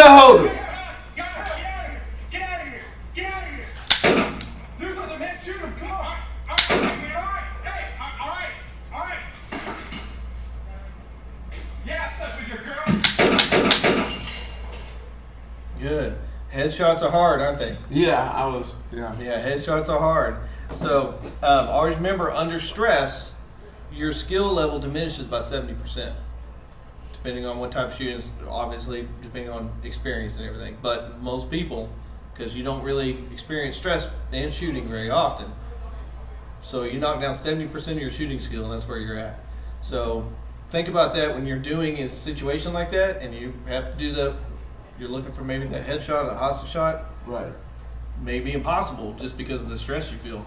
that holder. Get out of here! Get out of here! Get out of here! Do something, man! Shoot him! Come on! All right! Hey! All right! Yeah, I slept with your girl. Good. Headshots are hard, aren't they? Yeah, Yeah, headshots are hard. So always remember, under stress, your skill level diminishes by 70%, depending on what type of shooting, obviously, depending on experience and everything. But most people, because you don't really experience stress in shooting very often, so you knock down 70% of your shooting skill, and that's where you're at. So think about that when you're doing a situation like that, and you have to do you're looking for maybe that headshot or the hostage shot. right. May be impossible just because of the stress you feel.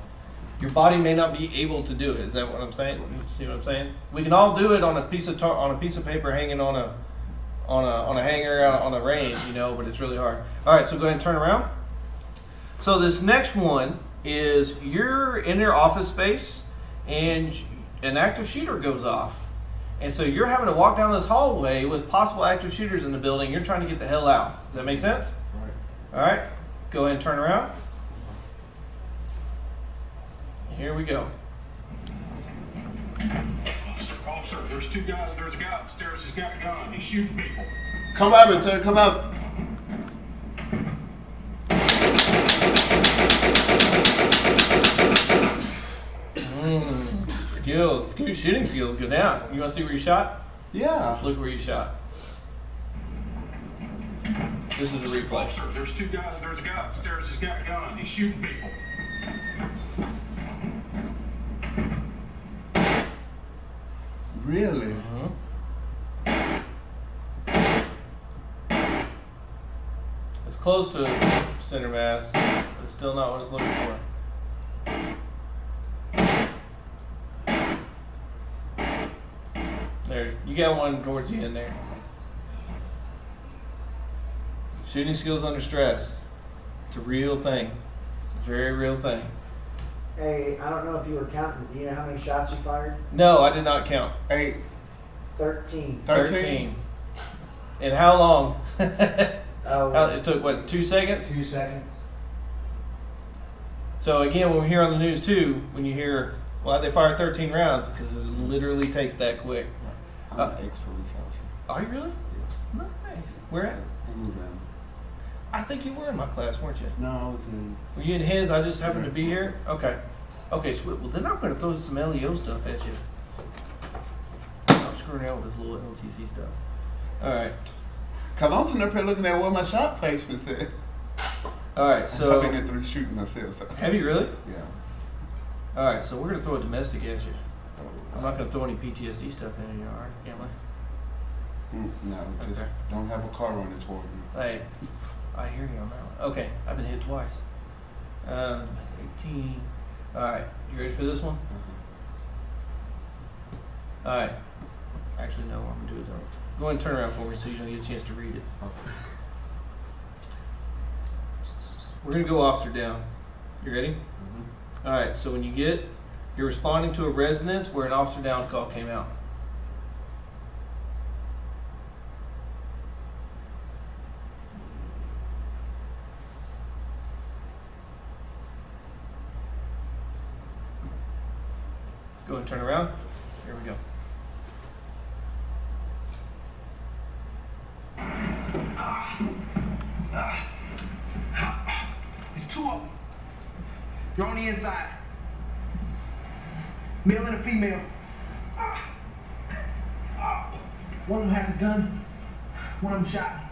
Your body may not be able to do it. Is that what I'm saying? See what I'm saying? We can all do it on a piece of paper hanging on a hanger on a range, but it's really hard. All right, so go ahead and turn around. So this next one is you're in your office space and an active shooter goes off. And so you're having to walk down this hallway with possible active shooters in the building. You're trying to get the hell out. Does that make sense? Right. All right, go ahead and turn around. Here we go. Officer, there's two guys. There's a guy upstairs. He's got a gun. He's shooting people. Come up, sir. Come up. Shooting skills go down. You want to see where you shot? Yeah. Let's look where you shot. This is a replay. Officer, there's two guys. There's a guy upstairs. He's got a gun. He's shooting people. Really? It's close to center mass, but it's still not what it's looking for. There, you got one towards you in there. Shooting skills under stress. It's a real thing. Very real thing. Hey, I don't know if you were counting. Do you know how many shots you fired? No, I did not count. 8. 13. 13. And how long? Oh, It took, what, 2 seconds? 2 seconds. So again, when we hear on the news too, when you hear, well, they fired 13 rounds, because it literally takes that quick. I'm an ex-police officer. Are you really? Yes. Nice. Where at? In Louisiana. I think you were in my class, weren't you? No, I was in. Were you in his? I just happened to be here? Okay. Okay, sweet. Well, then I'm going to throw some LEO stuff at you. Stop screwing around with this little LTC stuff. All right. Because I'm sitting up here looking at what my shot placement said. All right, so. I've been in through shooting myself. So. Have you really? Yeah. All right, so we're going to throw a domestic at you. I'm not going to throw any PTSD stuff in your yard, am I? No, just Okay. don't have a car running toward me. Hey, I hear you on that one. Okay, I've been hit twice. 18. All right, you ready for this one? All right. Actually, no, I'm going to do it though. Go ahead and turn around for me so you don't get a chance to read it. Okay. We're going to go officer down. You ready? All right, so when you're responding to a residence where an officer down call came out. Go ahead and turn around. Here we go. It's two of them. They're on the inside. Male and a female. One of them has a gun. One of them shot.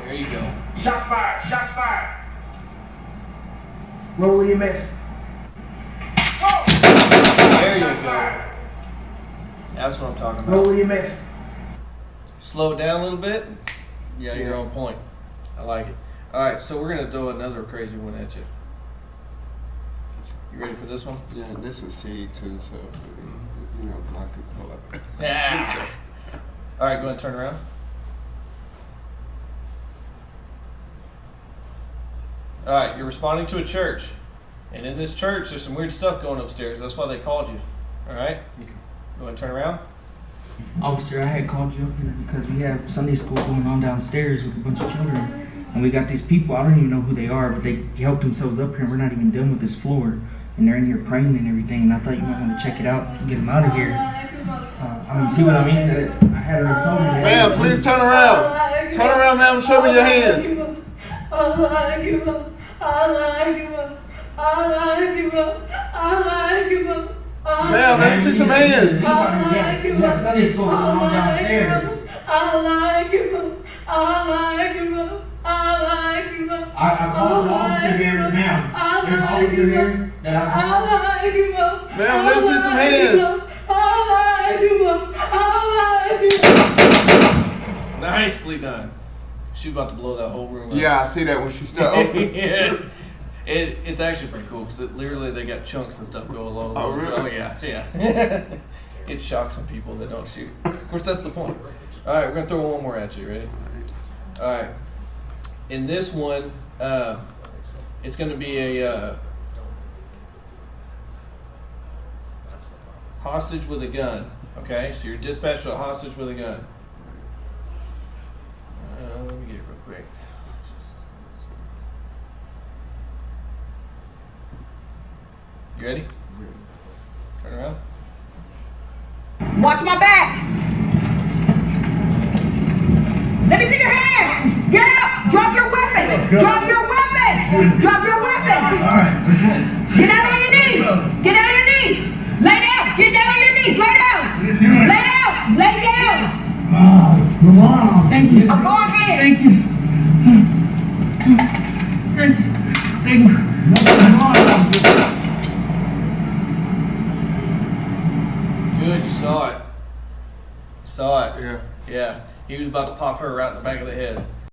There you go. Shots fired. Shots fired. Roll EMS. There you Shots go. fired. That's what I'm talking about. Roll EMS. Slow it down a little bit. Yeah, you're Yeah. on point. I like it. All right, so we're going to throw another crazy one at you. You ready for this one? Yeah, this is seed too, so block it. Hold up. Yeah. All right, go ahead and turn around. All right, you're responding to a church. And in this church, there's some weird stuff going upstairs. That's why they called you. All right? Go ahead and turn around. Officer, I had called you up here because we have Sunday school going on downstairs with a bunch of children. And we got these people, I don't even know who they are, but they helped themselves up here and we're not even done with this floor. And they're in here praying and everything, and I thought you might want to check it out and get them out of here. See what I mean? I had her told me that. Ma'am, please turn around. Turn around, ma'am. Show me your hands. Ma'am, let me see some hands. Yes, we have Sunday school going on downstairs. I called an officer here, ma'am. There's an officer here that I called. Ma'am, let me see some hands. Nicely done. She about to blow that whole room up. Yeah, I see that when she stopped. Yes. It's actually pretty cool because literally they got chunks and stuff go along. Oh, really? Oh yeah. It shocks some people that don't shoot. Of course, that's the point. All right, we're gonna throw one more at you. Ready? All right. In this one, it's gonna be a hostage with a gun. Okay, so you're dispatched to a hostage with a gun. Let me get it real quick. You ready? Turn around. Watch my back. Let me see your hands. Get up. Drop your weapon. Drop your weapon. Drop your weapon. All right. Get down on your knees. Get down on your knees. Lay down. Get down on your knees. Lay down. Lay down. Lay down. Come on. Thank you. I'm going in. Thank you. Thank you. Come on. Good, you saw it. Saw it. Yeah. Yeah. He was about to pop her right in the back of the head.